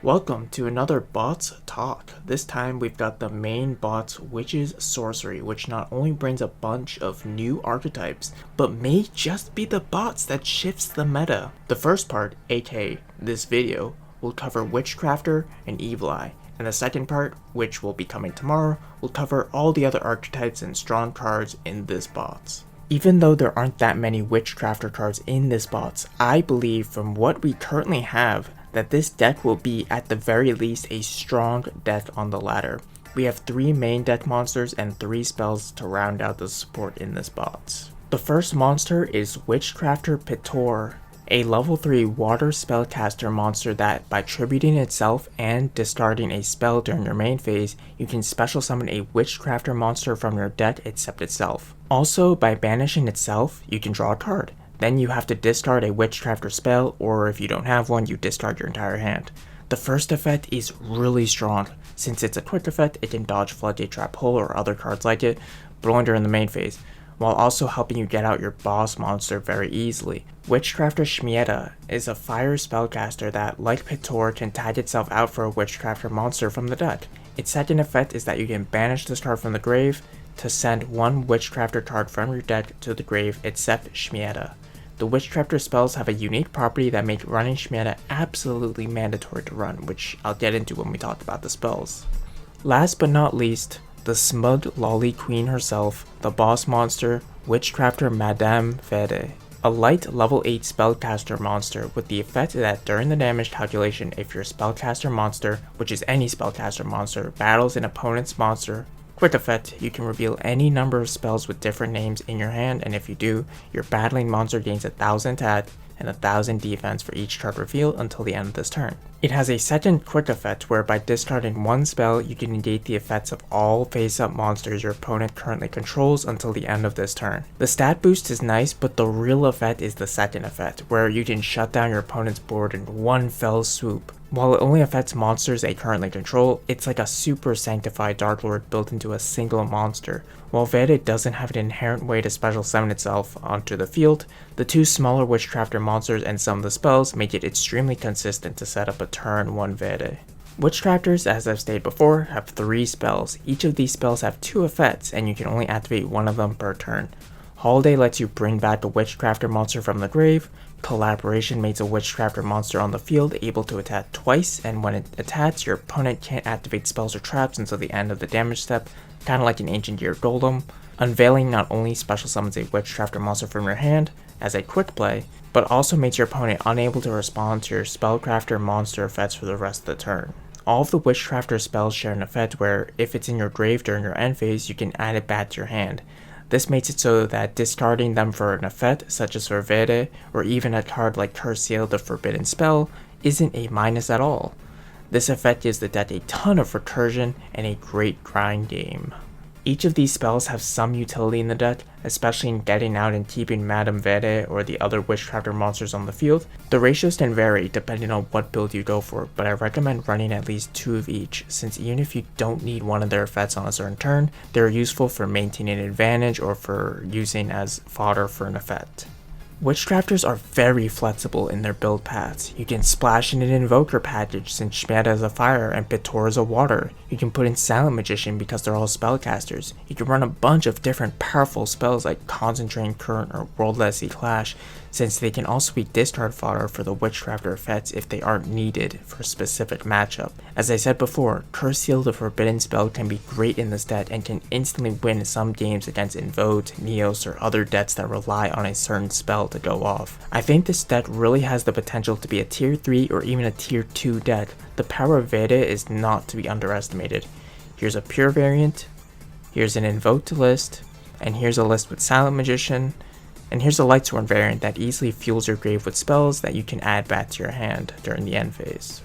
Welcome to another bots talk. This time we've got the main bots, which is Sorcery, which not only brings a bunch of new archetypes, but may just be the bots that shifts the meta. The first part, aka this video, will cover Witchcrafter and Evil Eye, and the second part, which will be coming tomorrow, will cover all the other archetypes and strong cards in this bots. Even though there aren't that many Witchcrafter cards in this bots, I believe from what we currently have that this deck will be at the very least a strong deck on the ladder. We have 3 main deck monsters and 3 spells to round out the support in this bots. The first monster is Witchcrafter PITTORER, a level 3 water spellcaster monster that, by tributing itself and discarding a spell during your main phase, you can special summon a Witchcrafter monster from your deck except itself. Also, by banishing itself, you can draw a card. Then you have to discard a Witchcrafter spell, or if you don't have one, you discard your entire hand. The first effect is really strong. Since it's a quick effect, it can dodge Floodgate Trap Hole or other cards like it, but only during the main phase, while also helping you get out your boss monster very easily. Witchcrafter SCHMIETTA is a fire spellcaster that, like PITTORER, can tag itself out for a Witchcrafter monster from the deck. Its second effect is that you can banish this card from the grave to send one Witchcrafter card from your deck to the grave except SCHMIETTA. The Witchcrafter spells have a unique property that make running SCHMIETTA absolutely mandatory to run, which I'll get into when we talk about the spells. Last but not least, the smug lolly queen herself, the boss monster, Witchcrafter Madame VERRE. A light level 8 spellcaster monster with the effect that during the damage calculation, if your spellcaster monster, which is any spellcaster monster, battles an opponent's monster, quick effect, you can reveal any number of spells with different names in your hand, and if you do, your battling monster gains 1000 attack and 1000 defense for each card revealed until the end of this turn. It has a second quick effect where by discarding one spell, you can negate the effects of all face-up monsters your opponent currently controls until the end of this turn. The stat boost is nice, but the real effect is the second effect, where you can shut down your opponent's board in one fell swoop. While it only affects monsters they currently control, it's like a super sanctified Dark Lord built into a single monster. While VERRE doesn't have an inherent way to special summon itself onto the field, the 2 smaller Witchcrafter monsters and some of the spells make it extremely consistent to set up a turn 1 VERRE. Witchcrafters, as I've stated before, have 3 spells. Each of these spells have 2 effects, and you can only activate one of them per turn. Holiday lets you bring back a Witchcrafter monster from the grave. Collaboration makes a Witchcrafter monster on the field able to attack twice, and when it attacks, your opponent can't activate spells or traps until the end of the damage step, kinda like an Ancient Gear Golem. Unveiling not only special summons a Witchcrafter monster from your hand as a quick play, but also makes your opponent unable to respond to your Spellcrafter monster effects for the rest of the turn. All of the Witchcrafter spells share an effect where, if it's in your grave during your end phase, you can add it back to your hand. This makes it so that discarding them for an effect, such as for VERRE, or even a card like Curse Seal the Forbidden Spell, isn't a minus at all. This effect gives the deck a ton of recursion and a great grind game. Each of these spells have some utility in the deck, especially in getting out and keeping Madame VERRE or the other Witchcrafter monsters on the field. The ratios can vary depending on what build you go for, but I recommend running at least 2 of each, since even if you don't need one of their effects on a certain turn, they're useful for maintaining an advantage or for using as fodder for an effect. Witchcrafters are very flexible in their build paths. You can splash in an Invoker package since SCHMIETTA is a fire and PITTORER is a water. You can put in Silent Magician because they're all spellcasters. You can run a bunch of different powerful spells like Concentrating Current or World Lazylee Clash, since they can also be discard fodder for the Witchcrafter effects if they aren't needed for a specific matchup. As I said before, Curse Seal the Forbidden Spell can be great in this deck and can instantly win some games against Invoked, Neos, or other decks that rely on a certain spell to go off. I think this deck really has the potential to be a tier 3 or even a tier 2 deck. The power of VERRE is not to be underestimated. Here's a pure variant, here's an invoked list, and here's a list with Silent Magician, and here's a Lightsworn variant that easily fuels your grave with spells that you can add back to your hand during the end phase.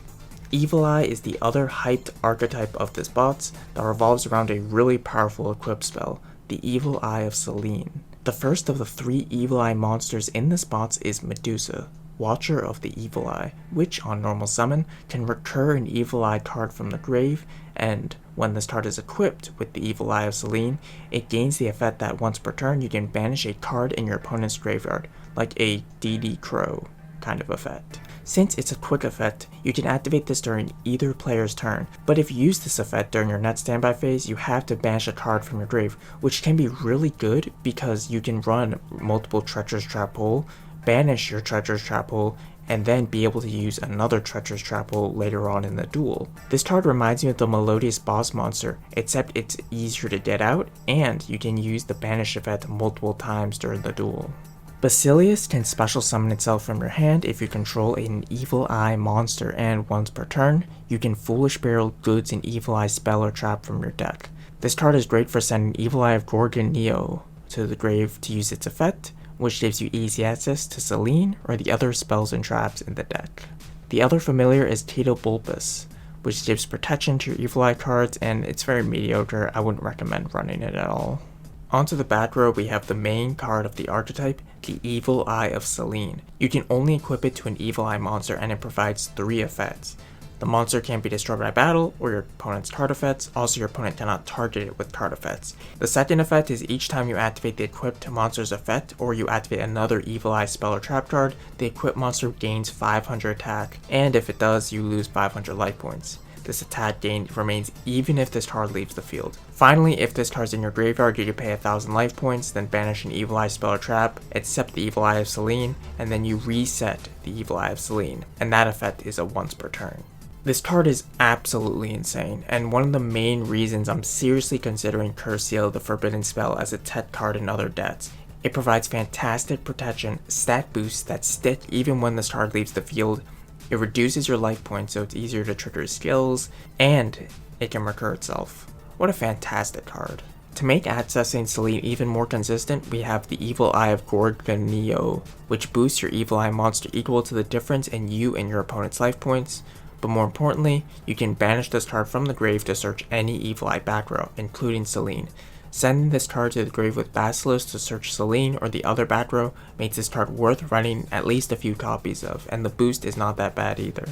Evil Eye is the other hyped archetype of this bots that revolves around a really powerful equip spell, the Evil Eye of Selene. The first of the 3 Evil Eye monsters in this bots is Medusa, Watcher of the Evil Eye, which on normal summon can recur an Evil Eye card from the grave, and when this card is equipped with the Evil Eye of Selene, it gains the effect that once per turn you can banish a card in your opponent's graveyard, like a DD Crow kind of effect. Since it's a quick effect, you can activate this during either player's turn, but if you use this effect during your next standby phase, you have to banish a card from your grave, which can be really good because you can run multiple Treacherous Trap Hole, banish your Treacherous Trap Hole, and then be able to use another Treacherous Trap Hole later on in the duel. This card reminds me of the Melodious Boss monster, except it's easier to get out, and you can use the banish effect multiple times during the duel. Basilius can special summon itself from your hand if you control an Evil Eye monster, and once per turn, you can Foolish Burial Goods an Evil Eye spell or trap from your deck. This card is great for sending Evil Eye of Gorgonio to the grave to use its effect, which gives you easy access to Selene or the other spells and traps in the deck. The other familiar is Tito Bulbous, which gives protection to your Evil Eye cards, and it's very mediocre. I wouldn't recommend running it at all. Onto the back row, we have the main card of the archetype, the Evil Eye of Selene. You can only equip it to an Evil Eye monster, and it provides 3 effects. The monster can't be destroyed by battle or your opponent's card effects, also your opponent cannot target it with card effects. The second effect is each time you activate the equipped monster's effect or you activate another Evil Eye spell or trap card, the equipped monster gains 500 attack, and if it does, you lose 500 life points. This attack gain remains even if this card leaves the field. Finally, if this card is in your graveyard, you can pay 1000 life points, then banish an Evil Eye spell or trap, except the Evil Eye of Selene, and then you reset the Evil Eye of Selene, and that effect is a once per turn. This card is absolutely insane, and one of the main reasons I'm seriously considering Curse Seal the Forbidden Spell as a tech card in other decks. It provides fantastic protection, stat boosts that stick even when this card leaves the field. It reduces your life points so it's easier to trigger skills, and it can recur itself. What a fantastic card. To make accessing Selene even more consistent, we have the Evil Eye of Gorgonio, which boosts your Evil Eye monster equal to the difference in you and your opponent's life points. But more importantly, you can banish this card from the grave to search any Evil Eye back row, including Selene. Sending this card to the grave with Basilisk to search Selene or the other back row makes this card worth running at least a few copies of, and the boost is not that bad either.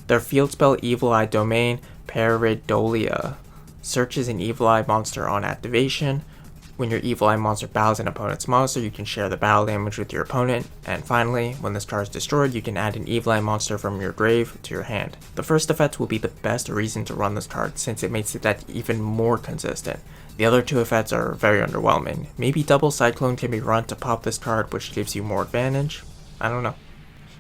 Their field spell Evil Eye Domain Pareidolia searches an Evil Eye monster on activation. When your Evil Eye monster battles an opponent's monster, you can share the battle damage with your opponent. And finally, when this card is destroyed, you can add an Evil Eye monster from your grave to your hand. The first effect will be the best reason to run this card since it makes the deck even more consistent. The other 2 effects are very underwhelming. Maybe Double Cyclone can be run to pop this card, which gives you more advantage? I don't know.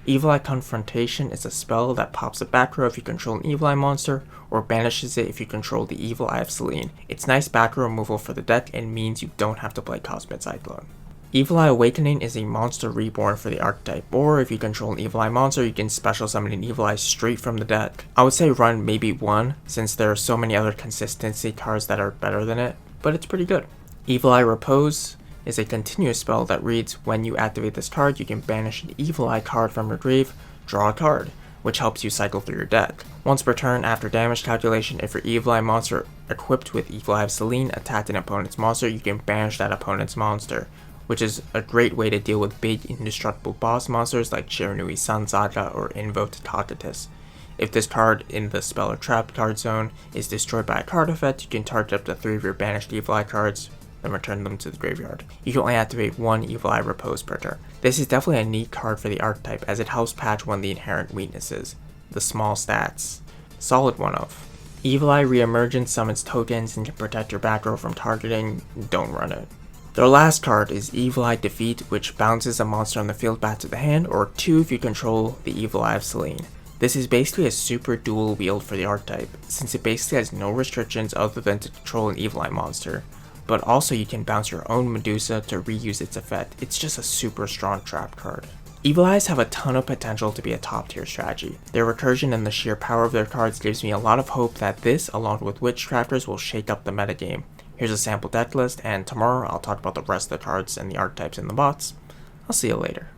Evil Eye Confrontation is a spell that pops a back row if you control an Evil Eye monster, or banishes it if you control the Evil Eye of Selene. It's nice back row removal for the deck and means you don't have to play Cosmic Cyclone. Evil Eye Awakening is a monster reborn for the archetype, or if you control an Evil Eye monster, you can special summon an Evil Eye straight from the deck. I would say run maybe 1, since there are so many other consistency cards that are better than it, but it's pretty good. Evil Eye Repose is a continuous spell that reads, when you activate this card, you can banish an Evil Eye card from your grave, draw a card, which helps you cycle through your deck. Once per turn, after damage calculation, if your Evil Eye monster equipped with Evil Eye of Selene attacked an opponent's monster, you can banish that opponent's monster, which is a great way to deal with big indestructible boss monsters like Shiranui Sun Saga or Invoked Cocytus. If this card in the spell or trap card zone is destroyed by a card effect, you can target up to 3 of your banished Evil Eye cards, then return them to the graveyard. You can only activate 1 Evil Eye Repose per turn. This is definitely a neat card for the archetype as it helps patch one of the inherent weaknesses, the small stats. Solid one of. Evil Eye Reemergence summons tokens and can protect your back row from targeting, don't run it. Their last card is Evil Eye Defeat, which bounces a monster on the field back to the hand, or 2 if you control the Evil Eye of Selene. This is basically a super dual wield for the archetype, since it basically has no restrictions other than to control an Evil Eye monster. But also you can bounce your own Medusa to reuse its effect. It's just a super strong trap card. Evil Eyes have a ton of potential to be a top tier strategy. Their recursion and the sheer power of their cards gives me a lot of hope that this, along with Witchcrafters, will shake up the metagame. Here's a sample deck list, and tomorrow I'll talk about the rest of the cards and the archetypes in the bots. I'll see you later.